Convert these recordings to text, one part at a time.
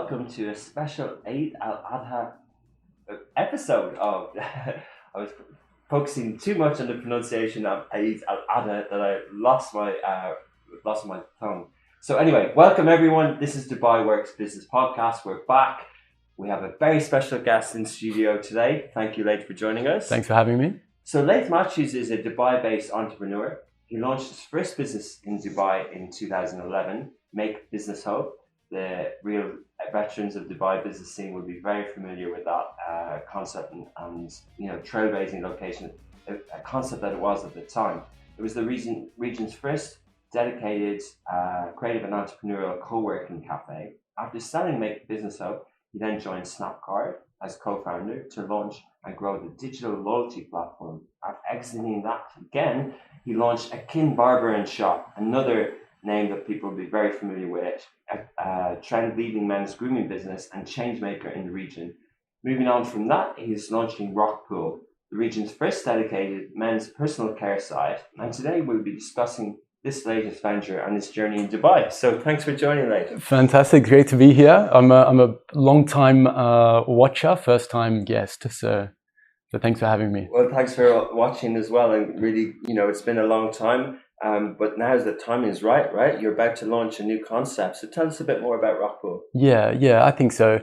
welcome to a special Eid al-Adha episode of. I was focusing too much on the pronunciation of Eid al-Adha that I lost my tongue. So anyway, welcome everyone. This is Dubai Works Business Podcast. We're back. We have a very special guest in studio today. Thank you, Leith, for joining us. Thanks for having me. So Leith Matthews is a Dubai-based entrepreneur. He launched his first business in Dubai in 2011, Make Business Hub. The real veterans of Dubai business scene will be very familiar with that concept and trailblazing location, a concept that it was at the time. It was the region's first dedicated creative and entrepreneurial co-working cafe. After selling Make Business Hub, he then joined Snapcard as co-founder to launch and grow the digital loyalty platform. After exiting that again, he launched Akin Barber & Shop, another name that people will be very familiar with, a trend-leading men's grooming business and change maker in the region. Moving on from that, he's launching Rokpool, the region's first dedicated men's personal care site. And today we'll be discussing this latest venture and his journey in Dubai. So thanks for joining, Leith. Fantastic, great to be here. I'm a long-time watcher, first-time guest, so thanks for having me. Well, thanks for watching as well. And really, it's been a long time. But now the timing is right? You're about to launch a new concept. So tell us a bit more about Rokpool. Yeah, I think so.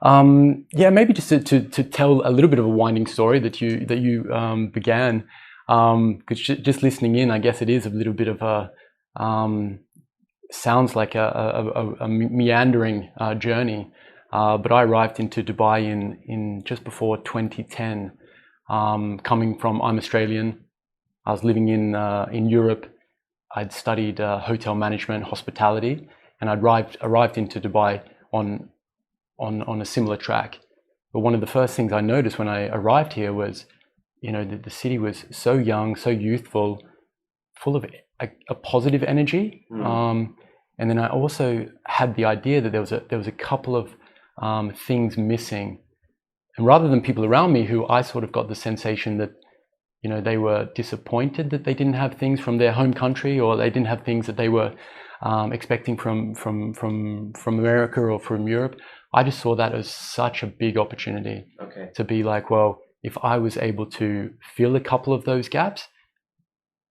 Maybe just to tell a little bit of a winding story that you began. Because just listening in, I guess it is a little bit of a sounds like a meandering journey. But I arrived into Dubai in just before 2010. I'm Australian. I was living in Europe. I'd studied hotel management, hospitality, and I'd arrived into Dubai on a similar track. But one of the first things I noticed when I arrived here was, the city was so young, so youthful, full of a positive energy. And then I also had the idea that there was a couple of things missing. And rather than people around me who I sort of got the sensation that they were disappointed that they didn't have things from their home country, or they didn't have things that they were expecting from America or from Europe. I just saw that as such a big opportunity to be like, well, if I was able to fill a couple of those gaps,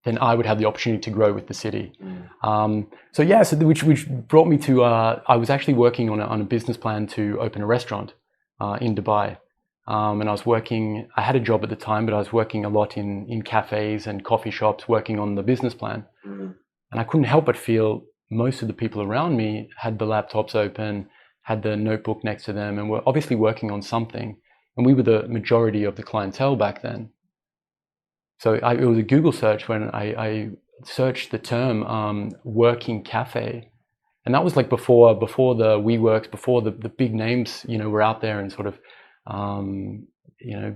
then I would have the opportunity to grow with the city. Which brought me to, I was actually working on a business plan to open a restaurant in Dubai. And I had a job at the time, but I was working a lot in cafes and coffee shops, working on the business plan. And I couldn't help but feel most of the people around me had the laptops open, had the notebook next to them, and were obviously working on something. And we were the majority of the clientele back then. So it was a Google search when I searched the term working cafe. And that was like before the WeWorks, before the big names, were out there and sort of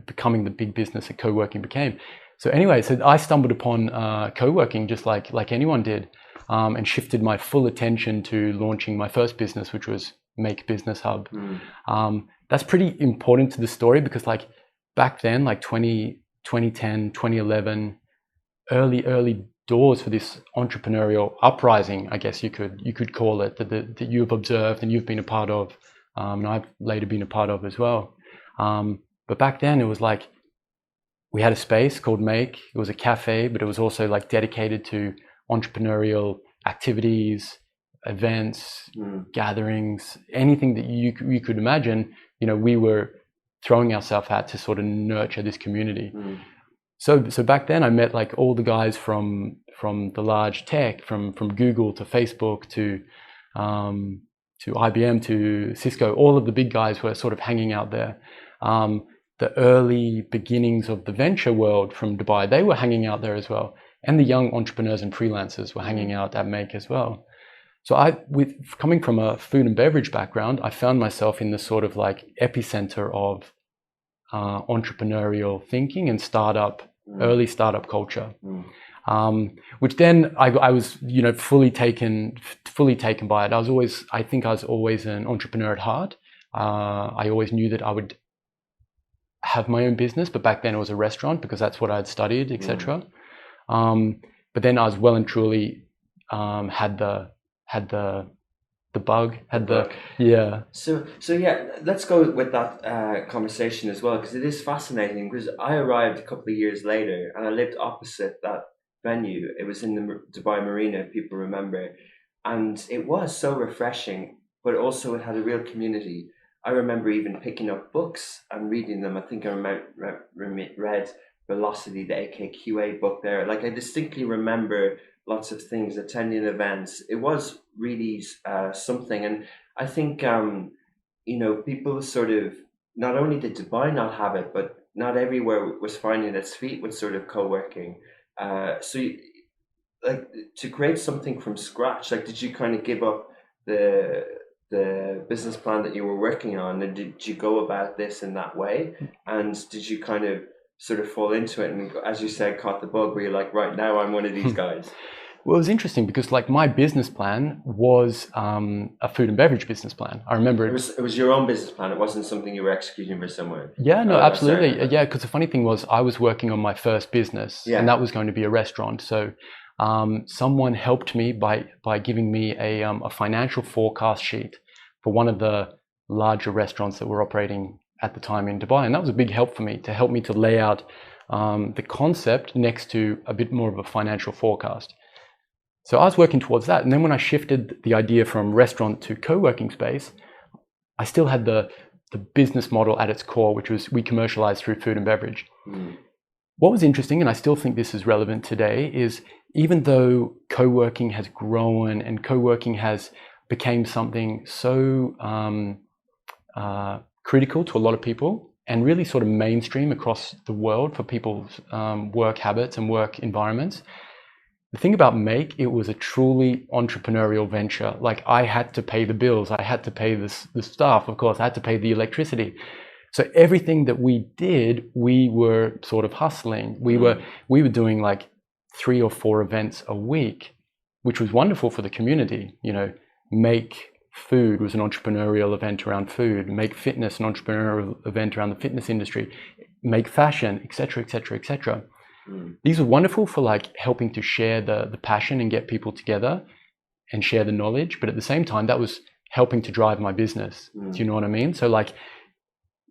becoming the big business that co-working became. So anyway, I stumbled upon co-working just like anyone did, and shifted my full attention to launching my first business, which was Make Business Hub. That's pretty important to the story because like back then, like 2010, 2011, early doors for this entrepreneurial uprising, I guess you could call it, that you've observed and you've been a part of, and I've later been a part of as well. But back then it was like we had a space called Make. It was a cafe, but it was also like dedicated to entrepreneurial activities, events, gatherings, anything that you could imagine. We were throwing ourselves at to sort of nurture this community. So back then I met like all the guys from the large tech, from Google to Facebook to IBM to Cisco. All of the big guys were sort of hanging out there. The early beginnings of the venture world from Dubai, they were hanging out there as well. And the young entrepreneurs and freelancers were hanging out at Make as well. So coming from a food and beverage background, I found myself in this sort of like epicenter of entrepreneurial thinking and early startup culture. Which then I was, fully taken by it. I think I was always an entrepreneur at heart. I always knew that I would have my own business, but back then it was a restaurant because that's what I had studied, etc. But then I was well and truly had the the bug, had the book. yeah. So yeah, let's go with that conversation as well, because it is fascinating. Because I arrived a couple of years later, and I lived opposite that venue. It was in the Dubai Marina, if people remember, and it was so refreshing. But also, it had a real community. I remember even picking up books and reading them. I think I read Velocity, the AKQA book there. Like, I distinctly remember lots of things, attending events. It was really something. And I think, people sort of, not only did Dubai not have it, but not everywhere was finding its feet with sort of co-working. Like, to create something from scratch, like, did you kind of give up the business plan that you were working on, and did you go about this in that way? And did you kind of sort of fall into it, and, as you said, caught the bug where you're like, right now I'm one of these guys? Well, it was interesting because, like, my business plan was a food and beverage business plan. I remember it was your own business plan. It wasn't something you were executing for someone. Yeah, no, absolutely. Yeah, because the funny thing was, I was working on my first business, and that was going to be a restaurant. So someone helped me by giving me a financial forecast sheet for one of the larger restaurants that were operating at the time in Dubai, and that was a big help for me, to help me to lay out the concept next to a bit more of a financial forecast. So I was working towards that, and then when I shifted the idea from restaurant to co-working space, I still had the business model at its core, which was we commercialized through food and beverage. What was interesting, and I still think this is relevant today, is even though co-working has grown and co-working has became something so critical to a lot of people and really sort of mainstream across the world for people's work habits and work environments, the thing about Make, it was a truly entrepreneurial venture. Like, I had to pay the bills, I had to pay the staff, of course, I had to pay the electricity. So everything that we did, we were sort of hustling. We were doing like 3 or 4 events a week, which was wonderful for the community. You know, Make Food was an entrepreneurial event around food, Make Fitness, an entrepreneurial event around the fitness industry, Make Fashion, etc., etc., etc. These were wonderful for like helping to share the passion and get people together and share the knowledge. But at the same time, that was helping to drive my business. Do you know what I mean? So like,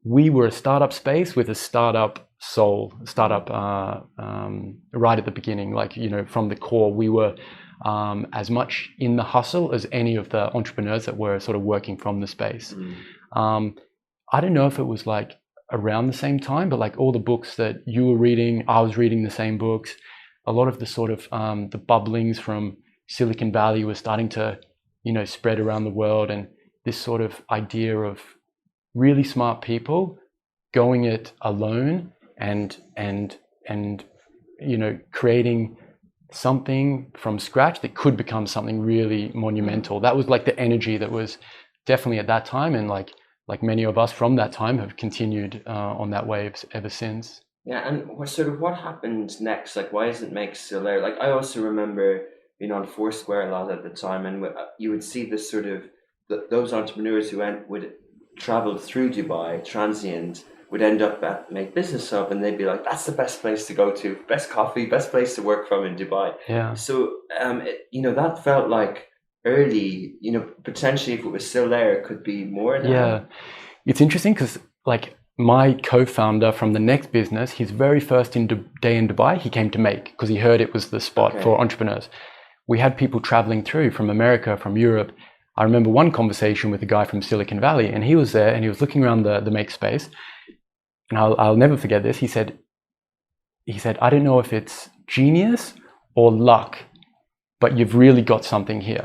we were a startup space with a startup soul, startup right at the beginning. Like, you know, from the core, we were as much in the hustle as any of the entrepreneurs that were sort of working from the space. I don't know if it was like around the same time, but like all the books that you were reading, I was reading the same books. A lot of the sort of the bubblings from Silicon Valley was starting to, you know, spread around the world, and this sort of idea of really smart people going it alone and you know, creating something from scratch that could become something really monumental. That was like the energy that was definitely at that time, and like many of us from that time have continued on that wave ever since. Yeah, and what happened next? Like, why isn't Make still there? Like, I also remember being on Foursquare a lot at the time, and you would see this sort of those entrepreneurs who would travel through Dubai, transient, would end up at Make Business Hub, and they'd be like, "That's the best place to go to, best coffee, best place to work from in Dubai." Yeah. So, you know, that felt like early. You know, potentially if it was still there, it could be more now. Yeah, it's interesting because like my co-founder from the next business, his very first day in Dubai, he came to Make because he heard it was the spot for entrepreneurs. We had people traveling through from America, from Europe. I remember one conversation with a guy from Silicon Valley, and he was there and he was looking around the Make space. And I'll never forget this. He said, "I don't know if it's genius or luck, but you've really got something here."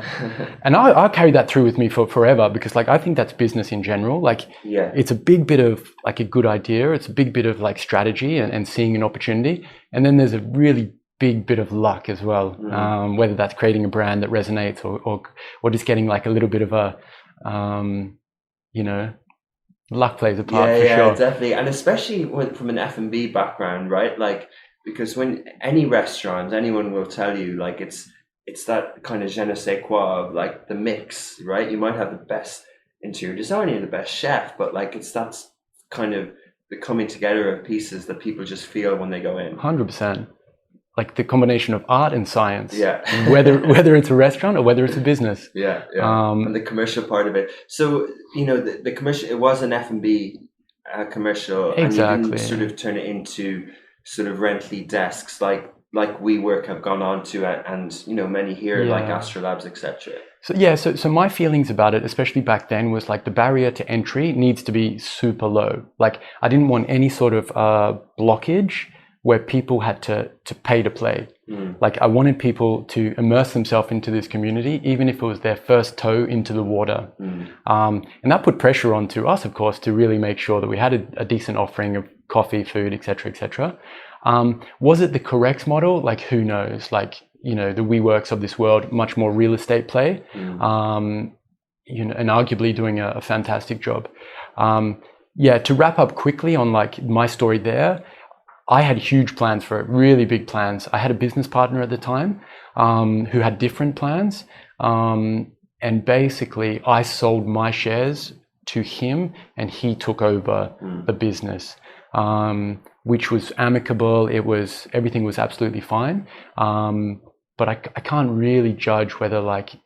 And I'll carry that through with me for forever, because like, I think that's business in general. Like, it's a big bit of like a good idea. It's a big bit of like strategy and seeing an opportunity. And then there's a really big bit of luck as well. Whether that's creating a brand that resonates or just getting like a little bit of a, you know, luck plays a part for sure. Yeah, definitely. And especially from an F&B background, right? Like, because when any restaurant, anyone will tell you, like, it's that kind of je ne sais quoi of like the mix, right? You might have the best interior designer, the best chef, but like, that's kind of the coming together of pieces that people just feel when they go in. 100%. like the combination of art and science. Yeah. whether it's a restaurant or whether it's a business. Yeah. And the commercial part of it. So, the commercial, it was an F&B commercial, Exactly. and you didn't sort of turn it into sort of Rently desks like WeWork have gone on to, and many here like Astrolabs, etc. So my feelings about it, especially back then, was like the barrier to entry needs to be super low. Like I didn't want any sort of blockage where people had to pay to play. Like I wanted people to immerse themselves into this community, even if it was their first toe into the water. And that put pressure onto us, of course, to really make sure that we had a decent offering of coffee, food, etc., etc. Was it the correct model? Like who knows? Like the WeWorks of this world, much more real estate play, and arguably doing a fantastic job. To wrap up quickly on like my story there. I had huge plans for it, really big plans. I had a business partner at the time who had different plans. And basically, I sold my shares to him and he took over the business, which was amicable. Everything was absolutely fine. But I can't really judge whether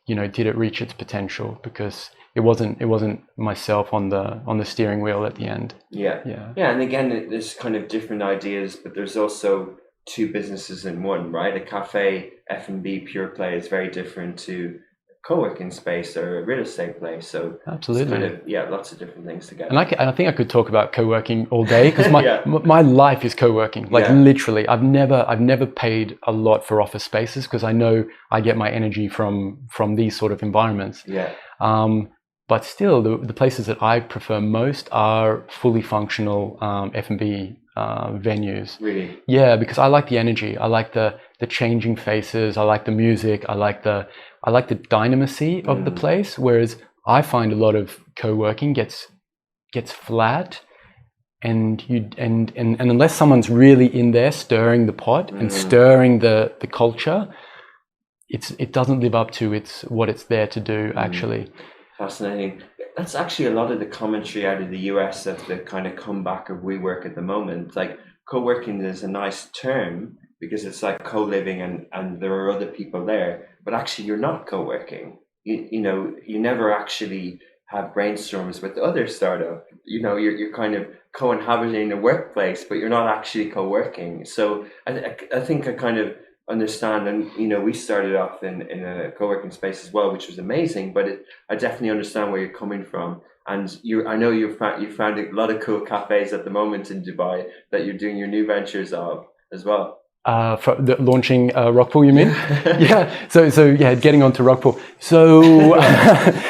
did it reach its potential, because it wasn't myself on the steering wheel at the end. Yeah. And again, there's kind of different ideas, but there's also two businesses in one, right? A cafe F&B pure play is very different to a co-working space or a real estate place. So absolutely, it's kind of lots of different things together. And I think I could talk about co-working all day, because my life is co-working. Like literally, I've never paid a lot for office spaces, because I know I get my energy from these sort of environments. But still, the places that I prefer most are fully functional F&B venues. Really? Yeah, because I like the energy. I like the changing faces. I like the music. I like the dynamisy of the place. Whereas I find a lot of co-working gets flat, and unless someone's really in there stirring the pot and stirring the culture, it doesn't live up to what it's there to do actually. Fascinating. That's actually a lot of the commentary out of the US of the kind of comeback of WeWork at the moment. Like co-working is a nice term because it's like co-living and there are other people there, but actually you're not co-working. You never actually have brainstorms with the other startup. You're kind of co-inhabiting a workplace, but you're not actually co-working. So I think I kind of understand, and we started off in a co-working space as well, which was amazing, but I definitely understand where you're coming from, and I know you found a lot of cool cafes at the moment in Dubai that you're doing your new ventures of as well. For launching Rokpool, you mean? So getting onto Rokpool. So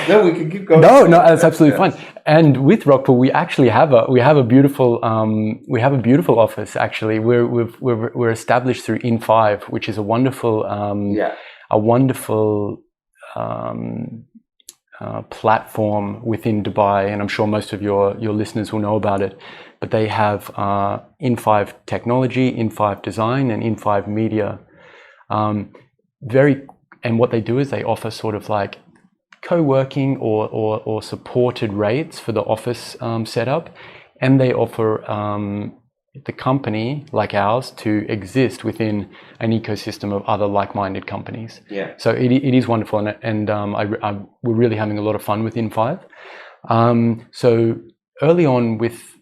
no, we can keep going. No, that's absolutely fine. And with Rokpool, we actually have a beautiful office. Actually, we're established through In5, which is a wonderful platform within Dubai, and I'm sure most of your listeners will know about it. But they have In5 technology, In5 design, and In5 media. And what they do is they offer sort of like co-working or supported rates for the office setup, and they offer the company like ours to exist within an ecosystem of other like-minded companies. So it is wonderful, and we're really having a lot of fun with In5. So early on with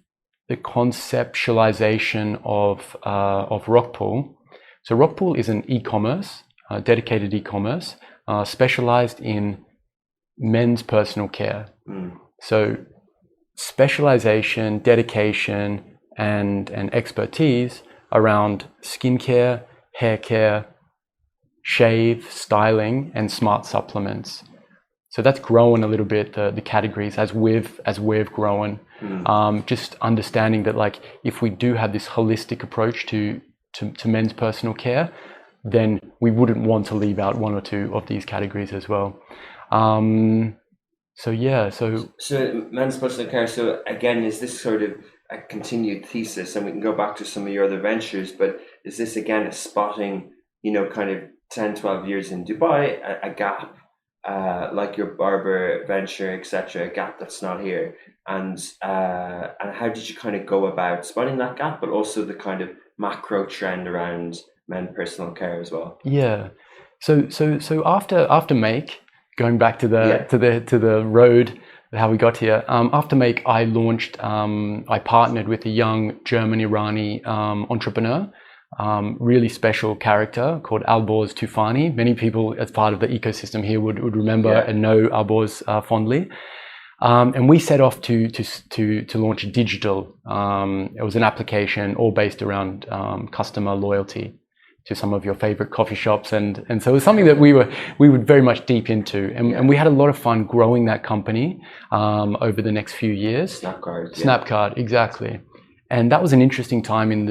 the conceptualization of Rokpool. So Rokpool is an e-commerce, dedicated e-commerce, specialized in men's personal care. So specialization, dedication, and expertise around skincare, hair care, shave, styling, and smart supplements. So that's grown a little bit, the categories as we've grown. Just understanding that like if we do have this holistic approach to men's personal care, then we wouldn't want to leave out one or two of these categories as well. So men's personal care. So again, is this sort of a continued thesis, and we can go back to some of your other ventures, but is this again a spotting, kind of 10, 12 years in Dubai, a gap, like your barber venture, etc., a gap that's not here, and how did you kind of go about spotting that gap, but also the kind of macro trend around men personal care as well. Yeah. So after Make, going back to the Yeah. to the road, how we got here. After Make, I launched. I partnered with a young German-Irani entrepreneur, really special character called Alborz Tufani. Many people, as part of the ecosystem here, would remember Yeah. and know Alborz fondly. And we set off to launch digital. It was an application all based around customer loyalty to some of your favorite coffee shops, and so it was something that we were very much deep into, and we had a lot of fun growing that company over the next few years. Snapcard, exactly. And that was an interesting time in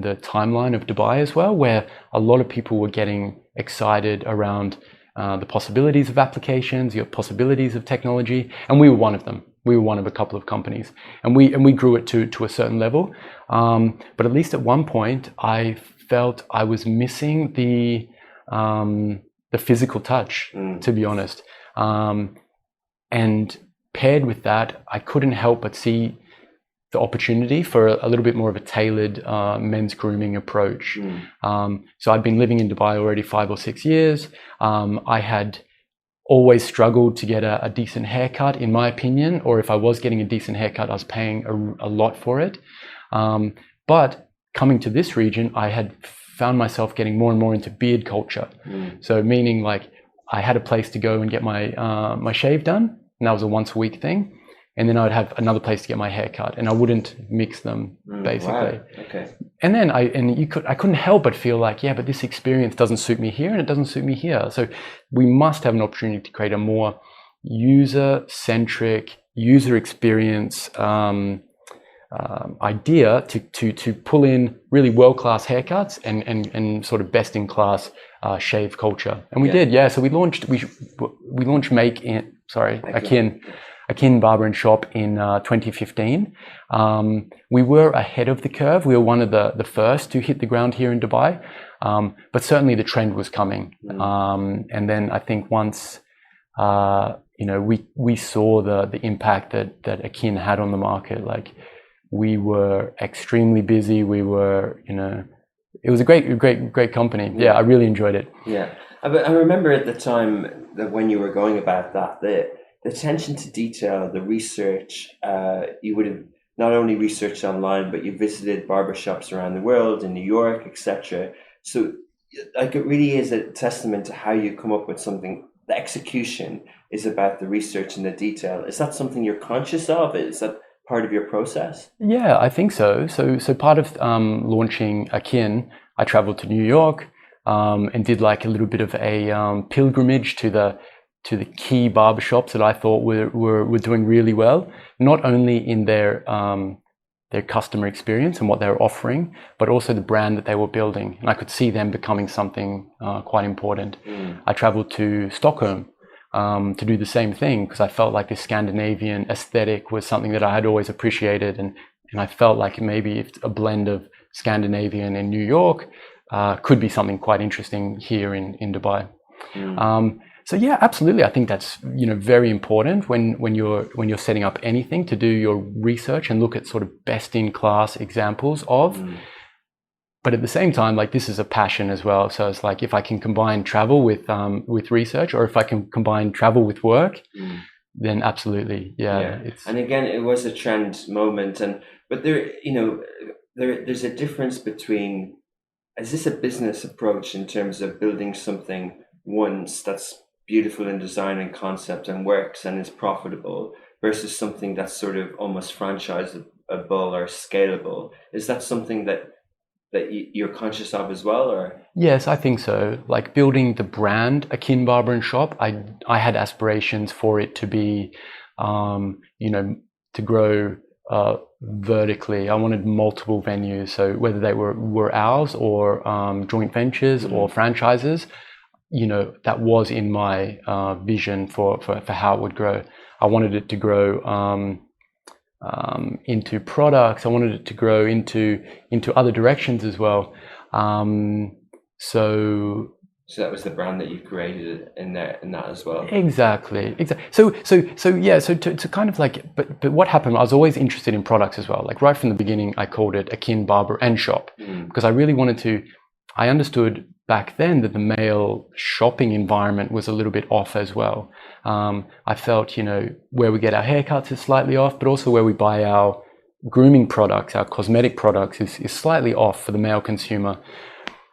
the timeline of Dubai as well, where a lot of people were getting excited around the possibilities of applications, the possibilities of technology, and we were one of them. We were one of a couple of companies, and we grew it to a certain level. But at least at one point, I felt I was missing the physical touch, to be honest. And paired with that, I couldn't help but see the opportunity for a little bit more of a tailored men's grooming approach. So I'd been living in Dubai already 5 or 6 years. I had always struggled to get a decent haircut, in my opinion, or if I was getting a decent haircut, I was paying a lot for it. But coming to this region, I had found myself getting more and more into beard culture. So meaning like I had a place to go and get my shave done, and that was a once a week thing. And then I would have another place to get my hair cut, and I wouldn't mix them, basically. Wow. Okay. And then I couldn't help but feel like, yeah, but this experience doesn't suit me here, and it doesn't suit me here. So we must have an opportunity to create a more user-centric, user experience idea to pull in really world-class haircuts and sort of best-in-class shave culture. And we did, yeah. So we launched Akin Barber and Shop in 2015. We were ahead of the curve. We were one of the first to hit the ground here in Dubai, but certainly the trend was coming. And then I think once we saw the impact that Akin had on the market, like we were extremely busy. We were, it was a great company. Yeah, I really enjoyed it. Yeah, I remember at the time that when you were going about that, the attention to detail, the research, you would have not only researched online, but you visited barbershops around the world, in New York, etc. So like it really is a testament to how you come up with something. The execution is about the research and the detail. Is that something you're conscious of? Is that part of your process? Yeah, I think so. So part of launching Akin, I traveled to New York and did like a little bit of a pilgrimage to the key barbershops that I thought were doing really well, not only in their customer experience and what they were offering, but also the brand that they were building. And I could see them becoming something quite important. I traveled to Stockholm to do the same thing because I felt like this Scandinavian aesthetic was something that I had always appreciated, and I felt like maybe if a blend of Scandinavian and New York could be something quite interesting here in Dubai. So yeah, absolutely. I think that's very important when you're setting up anything, to do your research and look at sort of best in class examples of. But at the same time, like this is a passion as well. So it's like if I can combine travel with research, or if I can combine travel with work, then absolutely, yeah. And again, it was a trend moment, but there's a difference between, is this a business approach in terms of building something once that's beautiful in design and concept and works and is profitable, versus something that's sort of almost franchisable or scalable? Is that something that you're conscious of as well, or? Yes, I think so. Like building the brand Akin Barber and Shop, I had aspirations for it to be, to grow vertically. I wanted multiple venues, so whether they were ours or joint ventures or franchises, that was in my vision for how it would grow. I wanted it to grow into products. I wanted it to grow into other directions as well. So So that was the brand that you created in that as well. Exactly. So yeah. So to kind of like, but what happened? I was always interested in products as well. Like right from the beginning, I called it Akin Barber and Shop because I really wanted to. I understood back then that the male shopping environment was a little bit off as well. I felt, where we get our haircuts is slightly off, but also where we buy our grooming products, our cosmetic products is slightly off for the male consumer.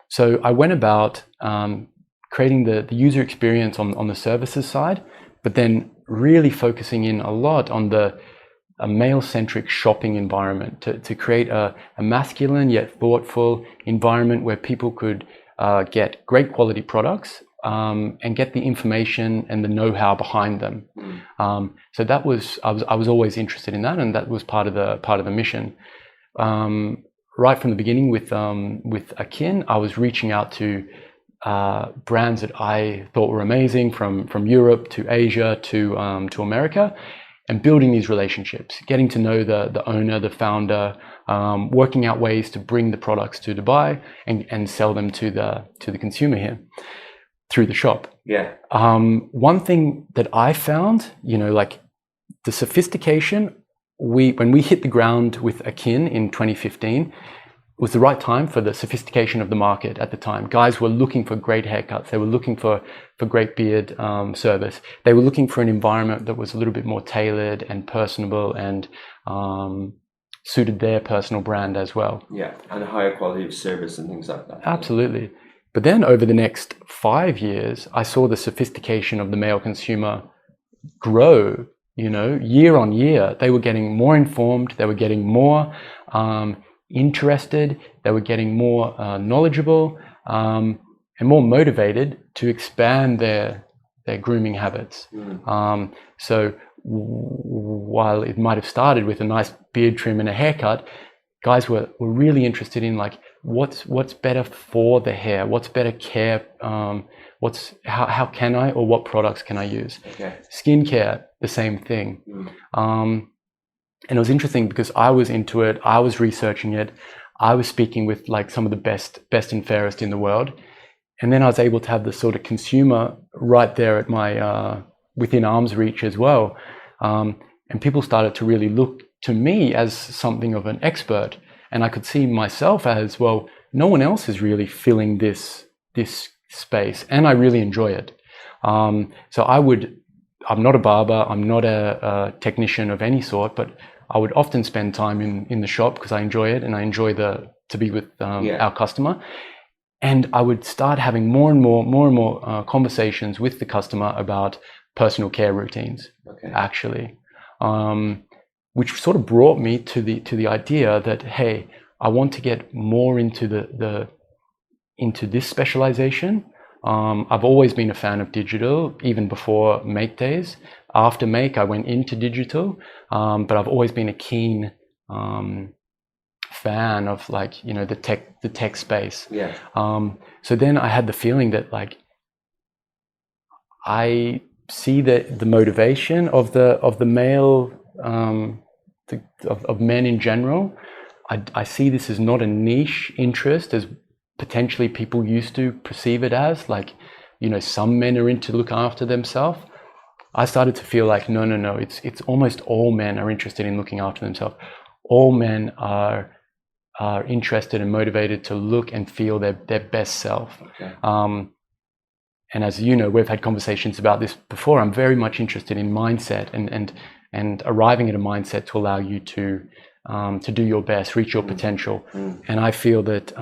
So I went about creating the user experience on the services side, but then really focusing in a lot on a male-centric shopping environment to create a masculine yet thoughtful environment where people could get great quality products and get the information and the know-how behind them. So that was I was always interested in that, and that was part of the mission. Right from the beginning with Akin, I was reaching out to brands that I thought were amazing from Europe to Asia to America, and building these relationships, getting to know the owner, the founder, working out ways to bring the products to Dubai and sell them to the consumer here through the shop. Yeah. One thing that I found, like the sophistication, when we hit the ground with Akin in 2015, was the right time for the sophistication of the market at the time. Guys were looking for great haircuts. They were looking for great beard service. They were looking for an environment that was a little bit more tailored and personable and suited their personal brand as well. Yeah, and a higher quality of service and things like that. Absolutely. But then over the next 5 years, I saw the sophistication of the male consumer grow, year on year. They were getting more informed. They were getting more interested. They were getting more knowledgeable and more motivated to expand their grooming habits. So while it might have started with a nice beard trim and a haircut, guys were really interested in like what's better for the hair, what's better care, how can I, or what products can I use? Okay. Skincare, the same thing. And it was interesting because I was into it, I was researching it, I was speaking with like some of the best and fairest in the world. And then I was able to have the sort of consumer right there at my, within arm's reach as well. And people started to really look to me as something of an expert. And I could see myself as, well, no one else is really filling this space. And I really enjoy it. So I'm not a barber, I'm not a technician of any sort, but I would often spend time in the shop because I enjoy it and I enjoy to be with our customer. And I would start having more and more conversations with the customer about personal care routines, actually, which sort of brought me to the idea that, hey, I want to get more into into this specialization. I've always been a fan of digital, even before Make days. After Make, I went into digital, but I've always been a keen fan of like, the tech space. Yeah. So then I had the feeling that like I see the motivation of the male of men in general. I see this as not a niche interest as potentially people used to perceive it as, like, some men are into look after themselves. I started to feel like, no, it's almost all men are interested in looking after themselves. All men are interested and motivated to look and feel their best self. Okay. And as you know, we've had conversations about this before. I'm very much interested in mindset and arriving at a mindset to allow you to do your best, reach your potential. And I feel that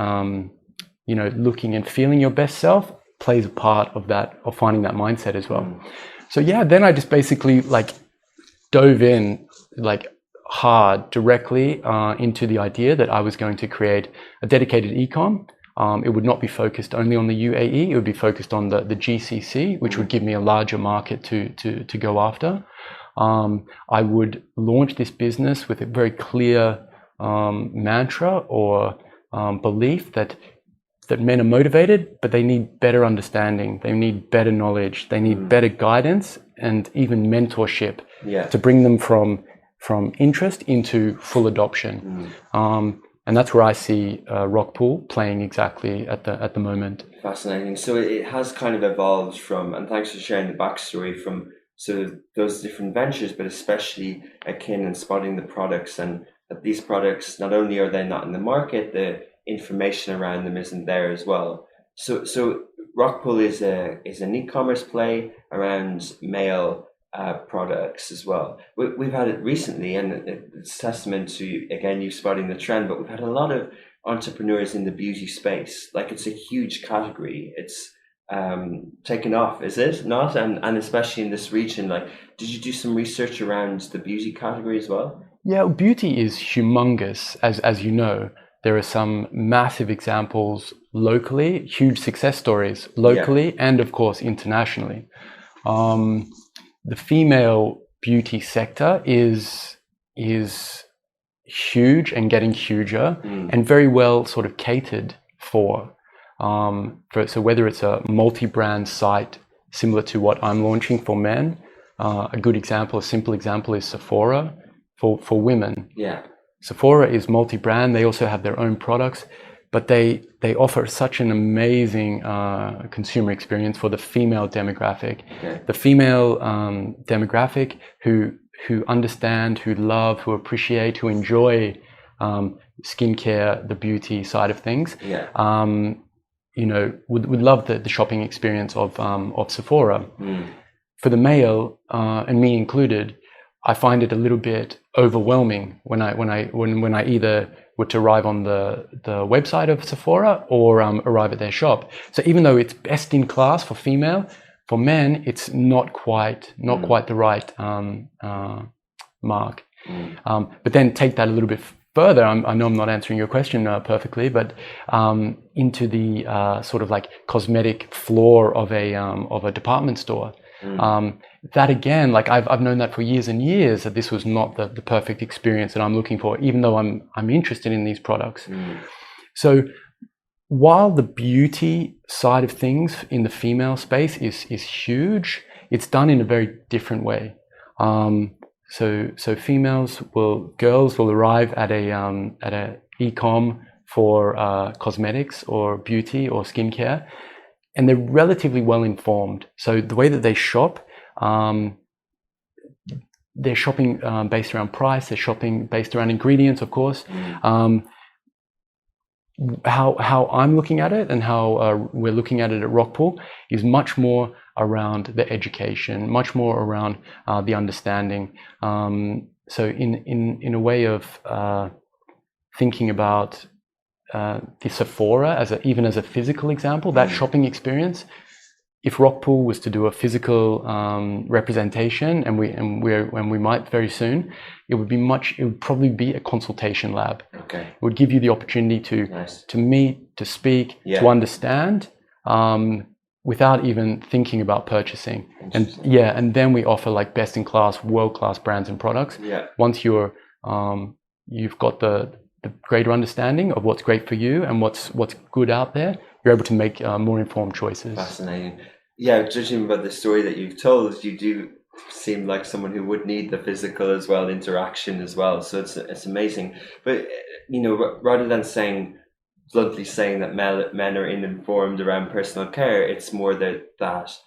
looking and feeling your best self plays a part of that, of finding that mindset as well. So yeah, then I just basically like dove in like hard directly into the idea that I was going to create a dedicated e-com. It would not be focused only on the UAE. It would be focused on the GCC, which would give me a larger market to go after. I would launch this business with a very clear mantra or belief that men are motivated, but they need better understanding. They need better knowledge. They need better guidance and even mentorship to bring them from interest into full adoption. And that's where I see Rokpool playing exactly at the moment. Fascinating. So it has kind of evolved from, and thanks for sharing the backstory from sort of those different ventures, but especially akin and spotting the products, and that these products, not only are they not in the market, the information around them isn't there as well. So Rockpool is an e-commerce play around male products as well. We've had it recently, and it's testament to, again, you spotting the trend, but we've had a lot of entrepreneurs in the beauty space. Like, it's a huge category. It's taken off, is it not? And especially in this region, like, did you do some research around the beauty category as well? Yeah, beauty is humongous, as you know. There are some massive examples locally, huge success stories locally, and of course internationally. The female beauty sector is huge and getting huger, and very well sort of catered for. So whether it's a multi-brand site similar to what I'm launching for men, a good example, a simple example is Sephora for women. Yeah. Sephora is multi-brand. They also have their own products, but they offer such an amazing consumer experience for the female demographic. Okay. The female demographic who understand, who love, who appreciate, who enjoy skincare, the beauty side of things. Yeah. Would love the shopping experience of Sephora. For the male, and me included, I find it a little bit overwhelming when I either were to arrive on the website of Sephora or arrive at their shop. So even though it's best in class for female, for men it's not quite the right mark. But then take that a little bit further. I know I'm not answering your question perfectly, but into the sort of like cosmetic floor of a department store. That again, like I've known that for years and years, that this was not the perfect experience that I'm looking for, even though I'm interested in these products. So while the beauty side of things in the female space is huge, it's done in a very different way. So girls will arrive at a e-com for cosmetics or beauty or skincare, and they're relatively well informed. So the way that they shop, they're shopping based around price, they're shopping based around ingredients, of course. How I'm looking at it and how we're looking at it at Rokpool is much more around the education, much more around the understanding. So in a way of thinking about the Sephora even as a physical example, that shopping experience. If Rokpool was to do a physical representation, and we might very soon, it would probably be a consultation lab. Okay. It would give you the opportunity to meet, to speak, to understand, without even thinking about purchasing. And then we offer like best in class, world class brands and products. Yeah. Once you've got the greater understanding of what's great for you and what's good out there, you're able to make more informed choices. Fascinating. Yeah, judging by the story that you've told, you do seem like someone who would need the physical as well, interaction as well. So it's amazing. But rather than bluntly saying that men are uninformed around personal care, it's more that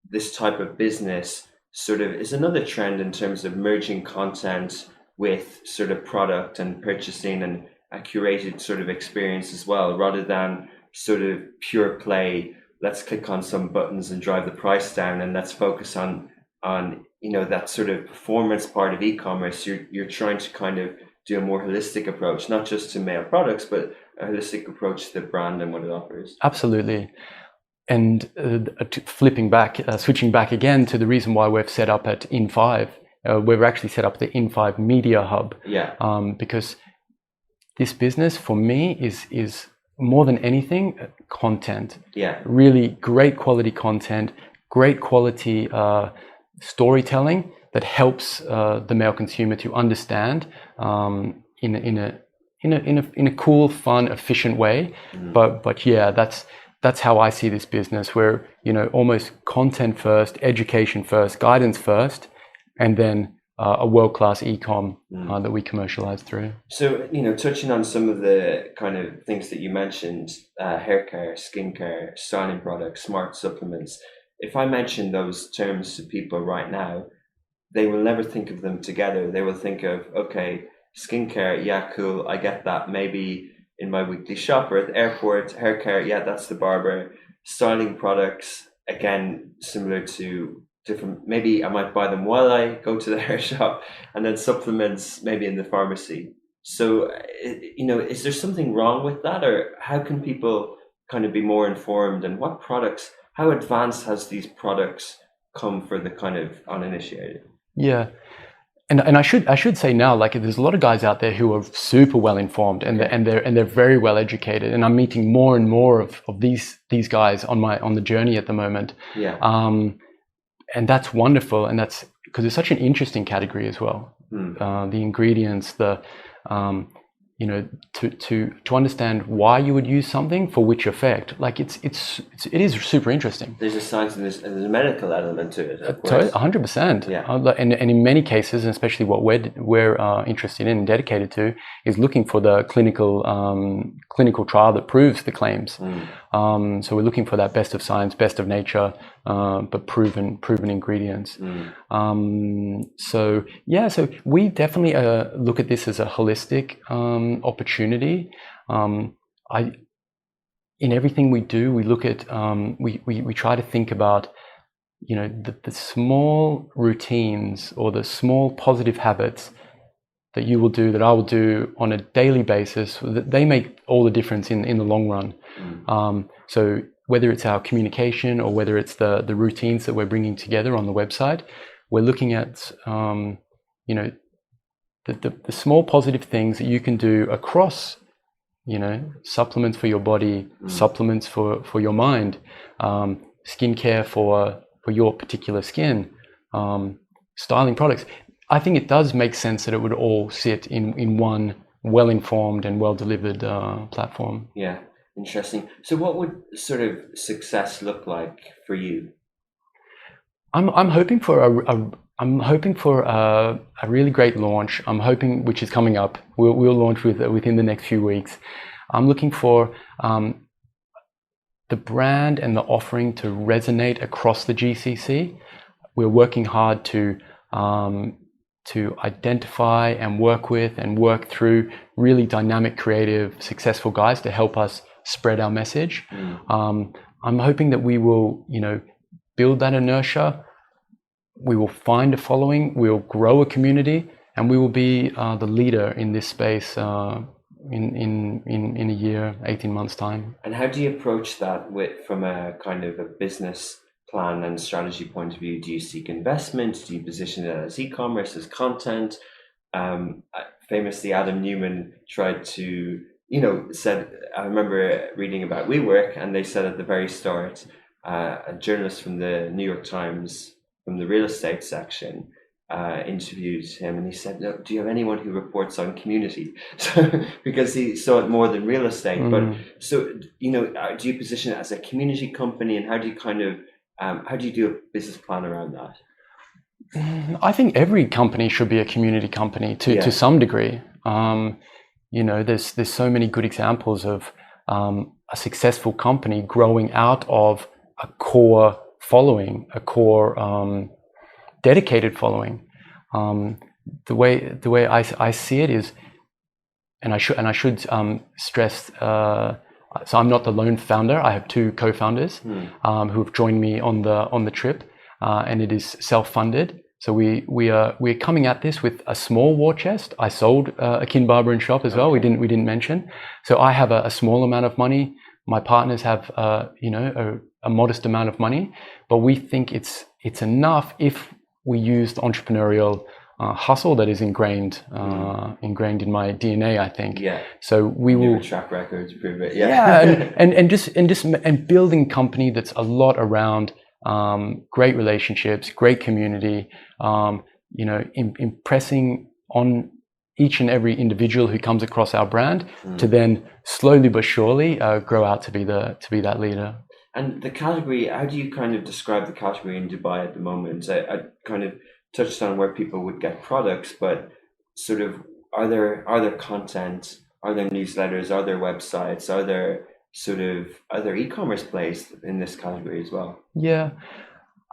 this type of business sort of is another trend in terms of merging content with sort of product and purchasing and a curated sort of experience as well, rather than sort of pure play, let's click on some buttons and drive the price down, and let's focus on that sort of performance part of e-commerce. You're trying to kind of do a more holistic approach, not just to male products, but a holistic approach to the brand and what it offers. Absolutely. And switching back again to the reason why we've set up at In5, we've actually set up the In5 Media Hub. Yeah. Because this business for me is more than anything content. Yeah. Really great quality content, great quality storytelling that helps the male consumer to understand in a cool, fun, efficient way. But yeah, that's how I see this business, where almost content first, education first, guidance first, and then a world-class e-com that we commercialize through. So, touching on some of the kind of things that you mentioned, hair care, skincare, styling products, smart supplements. If I mention those terms to people right now, they will never think of them together. They will think of, okay, skincare, yeah, cool, I get that. Maybe in my weekly shop or at the airport. Hair care, yeah, that's the barber. Styling products, again, similar to different, maybe I might buy them while I go to the hair shop, and then supplements maybe in the pharmacy. So, is there something wrong with that, or how can people kind of be more informed, and what products, how advanced has these products come for the kind of uninitiated? Yeah. And I should say now, like, there's a lot of guys out there who are super well informed, and they're very well educated, and I'm meeting more and more of these guys on the journey at the moment. Yeah. And that's wonderful, and that's because it's such an interesting category as well. The ingredients, to understand why you would use something for which effect, like it is super interesting. There's a science and there's a medical element to it. 100%. Yeah. And in many cases, and especially what we're interested in and dedicated to, is looking for the clinical trial that proves the claims. So we're looking for that best of science, best of nature, but proven ingredients. So we definitely look at this as a holistic opportunity. In everything we do, we look at we try to think about the small routines or the small positive habits that you will do, that I will do on a daily basis. They make all the difference in the long run. So whether it's our communication or whether it's the routines that we're bringing together on the website, we're looking at the small positive things that you can do across, supplements for your body, supplements for your mind, skincare for your particular skin, styling products. I think it does make sense that it would all sit in one well-informed and well-delivered platform. Yeah, interesting. So what would sort of success look like for you? I'm hoping for a really great launch. I'm hoping, which is coming up. We'll launch within the next few weeks. I'm looking for the brand and the offering to resonate across the GCC. We're working hard to identify and work with and work through really dynamic, creative, successful guys to help us spread our message. I'm hoping that we will, build that inertia. We will find a following, we'll grow a community, and we will be the leader in this space in a year, 18 months time. And how do you approach that from a kind of a business plan and strategy point of view? Do you seek investment? Do you position it as e-commerce, as content? Famously, Adam Newman tried to, said, I remember reading about WeWork, and they said at the very start, a journalist from the New York Times, from the real estate section, interviewed him, and he said, "No, do you have anyone who reports on community?" So, because he saw it more than real estate. But so, do you position it as a community company, and how do you how do you do a business plan around that? I think every company should be a community company to some degree. There's so many good examples of a successful company growing out of a core following, a core dedicated following. The way I see it is, and I should stress. So I'm not the lone founder. I have two co-founders who have joined me on the trip, and it is self-funded. So we're coming at this with a small war chest. I sold a kin barber and shop as well. We didn't mention. So I have a small amount of money. My partners have a modest amount of money, but we think it's enough if we use the entrepreneurial hustle that is ingrained in my DNA, I think. Yeah. So we will track record to prove it. Yeah. and building a company that's a lot around great relationships, great community. Impressing on each and every individual who comes across our brand to then slowly but surely grow out to be that leader. And the category, how do you kind of describe the category in Dubai at the moment? I kind of touched on where people would get products, but sort of are there content, are there newsletters, are there websites, are there e-commerce plays in this category as well? Yeah,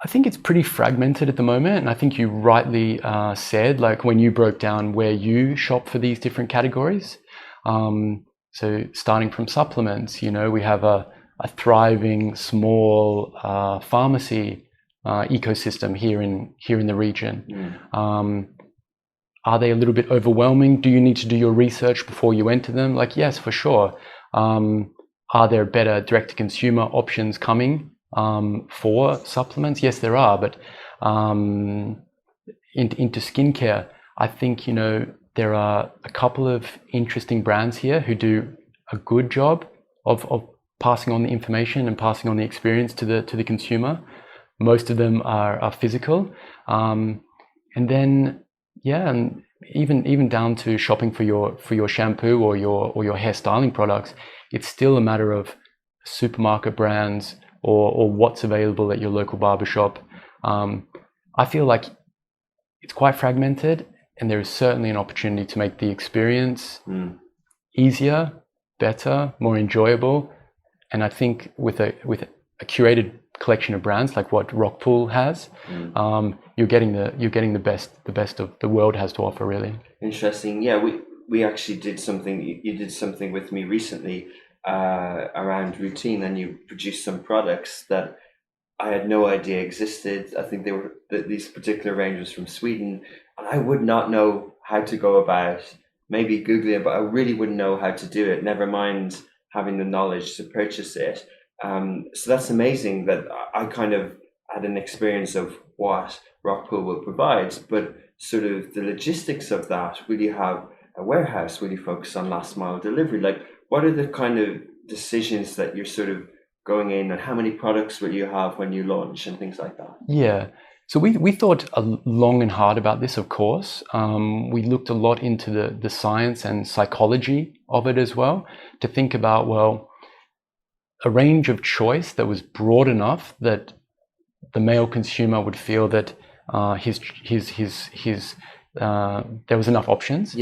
I think it's pretty fragmented at the moment, and I think you rightly said, like when you broke down where you shop for these different categories. So starting from supplements, we have a thriving small pharmacy ecosystem here in the region. Are they a little bit overwhelming? Do you need to do your research before you enter them? Like, yes, for sure. Are there better direct-to-consumer options coming for supplements? Yes, there are. But into skincare, I think, there are a couple of interesting brands here who do a good job of passing on the information and passing on the experience to the consumer. Most of them are physical. And then, yeah, and even down to shopping for your shampoo or your hair styling products, it's still a matter of supermarket brands or what's available at your local barbershop. I feel like it's quite fragmented, and there is certainly an opportunity to make the experience easier, better, more enjoyable. And I think with a curated collection of brands like what Rokpool has, you're getting the best of the world has to offer, really. Interesting. Yeah, we actually did something. You did something with me recently around routine, and you produced some products that I had no idea existed. I think these particular ranges from Sweden, and I would not know how to go about maybe Googling it, but I really wouldn't know how to do it. Never mind having the knowledge to purchase it. So that's amazing that I kind of had an experience of what Rokpool will provide, but sort of the logistics of that. Will you have a warehouse? Will you focus on last mile delivery? Like, what are the kind of decisions that you're sort of going in, and how many products will you have when you launch and things like that? Yeah. So we thought long and hard about this, of course. We looked a lot into the science and psychology of it as well, to think about, well, a range of choice that was broad enough that the male consumer would feel that there was enough options,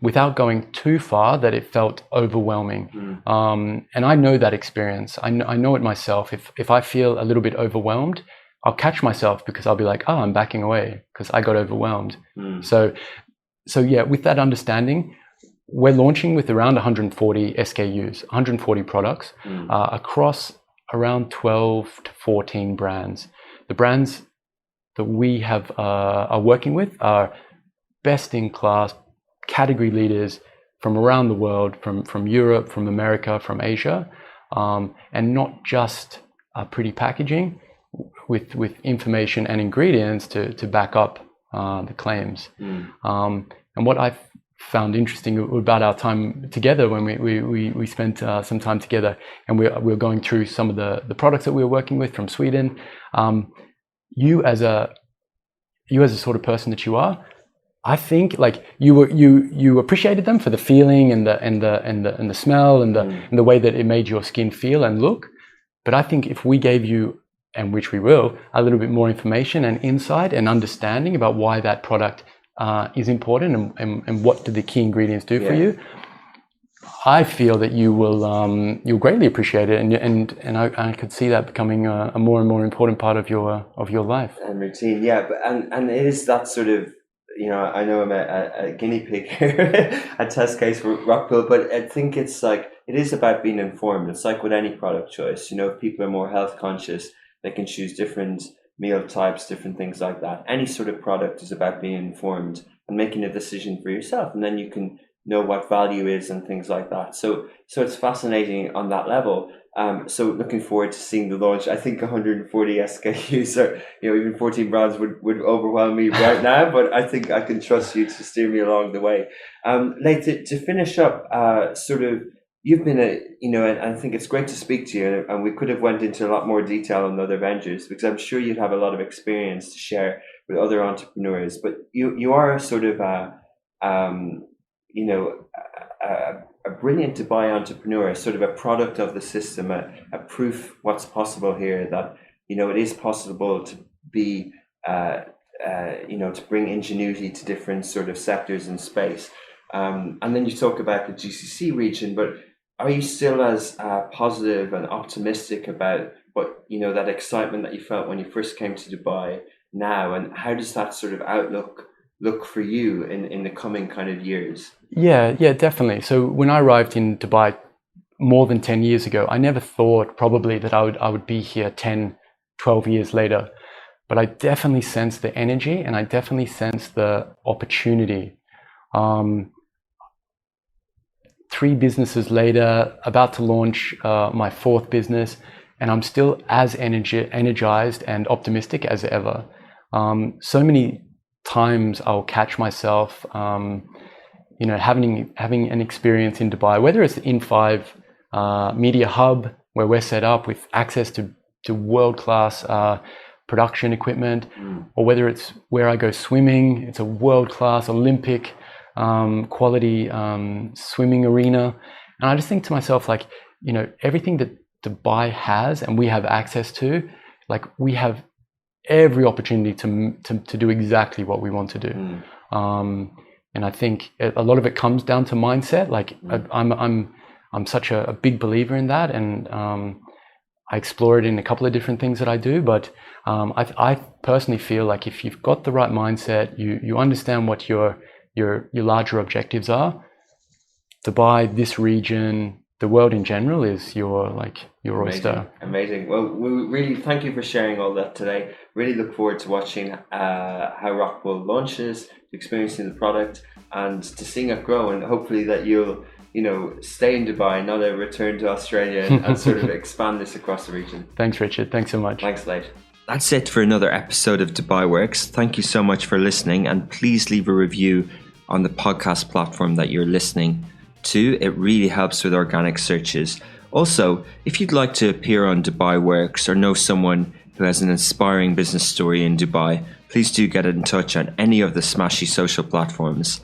without going too far that it felt overwhelming. And I know that experience. I know it myself. If I feel a little bit overwhelmed, I'll catch myself, because I'll be like, I'm backing away because I got overwhelmed. So yeah, with that understanding, we're launching with around 140 SKUs, 140 products across around 12 to 14 brands. The brands that we are working with are best-in-class category leaders from around the world, from Europe, from America, from Asia, and not just pretty packaging with information and ingredients to back up the claims. And what I've found interesting about our time together, when we spent some time together, and we were going through some of the products that we were working with from Sweden. You as a sort of person that you are, I think, like, you appreciated them for the feeling and the smell and the way that it made your skin feel and look. But I think if we gave you, and which we will, a little bit more information and insight and understanding about why that product is important and what do the key ingredients do for you, I feel that you'll greatly appreciate it, and I could see that becoming a more and more important part of your life and routine. Yeah, but and it is that sort of, I know I'm a guinea pig here, a test case for Rokpool, but I think it's like, it is about being informed. It's like with any product choice, if people are more health conscious, they can choose different meal types, different things like that. Any sort of product is about being informed and making a decision for yourself, and then you can know what value is and things like that. So it's fascinating on that level. So looking forward to seeing the launch. I think 140 SKUs, or even 14 brands would overwhelm me right now, but I think I can trust you to steer me along the way. Leith, to finish up, sort of, you've been and I think it's great to speak to you, and we could have went into a lot more detail on other ventures, because I'm sure you'd have a lot of experience to share with other entrepreneurs, but you are sort of a brilliant Dubai entrepreneur, sort of a product of the system, a proof what's possible here, that it is possible to be to bring ingenuity to different sort of sectors in space. And then you talk about the GCC region, but are you still as positive and optimistic about that excitement that you felt when you first came to Dubai now? And how does that sort of outlook look for you in the coming kind of years? Yeah, definitely. So when I arrived in Dubai more than 10 years ago, I never thought probably that I would be here 10, 12 years later. But I definitely sense the energy, and I definitely sense the opportunity. 3 businesses later, about to launch my 4th business, and I'm still as energized and optimistic as ever. So many times I'll catch myself, having an experience in Dubai, whether it's the In5 Media Hub, where we're set up with access to world-class production equipment, or whether it's where I go swimming, it's a world-class Olympic quality swimming arena. And I just think to myself, like, everything that Dubai has and we have access to, like, we have every opportunity to do exactly what we want to do. And I think a lot of it comes down to mindset. Like, I'm such a big believer in that, and I explore it in a couple of different things that I do. But I personally feel like if you've got the right mindset, you understand what your larger objectives are, Dubai, this region, the world in general is your oyster. Amazing. Well, we really thank you for sharing all that today. Really look forward to watching how Rokpool launches, experiencing the product, and to seeing it grow, and hopefully that you'll stay in Dubai, not a return to Australia, and sort of expand this across the region. Thanks, Richard. Thanks so much. Thanks, Leith. That's it for another episode of Dubai Works. Thank you so much for listening, and please leave a review on the podcast platform that you're listening to. It really helps with organic searches. Also, if you'd like to appear on Dubai Works or know someone who has an inspiring business story in Dubai, please do get in touch on any of the smashy social platforms.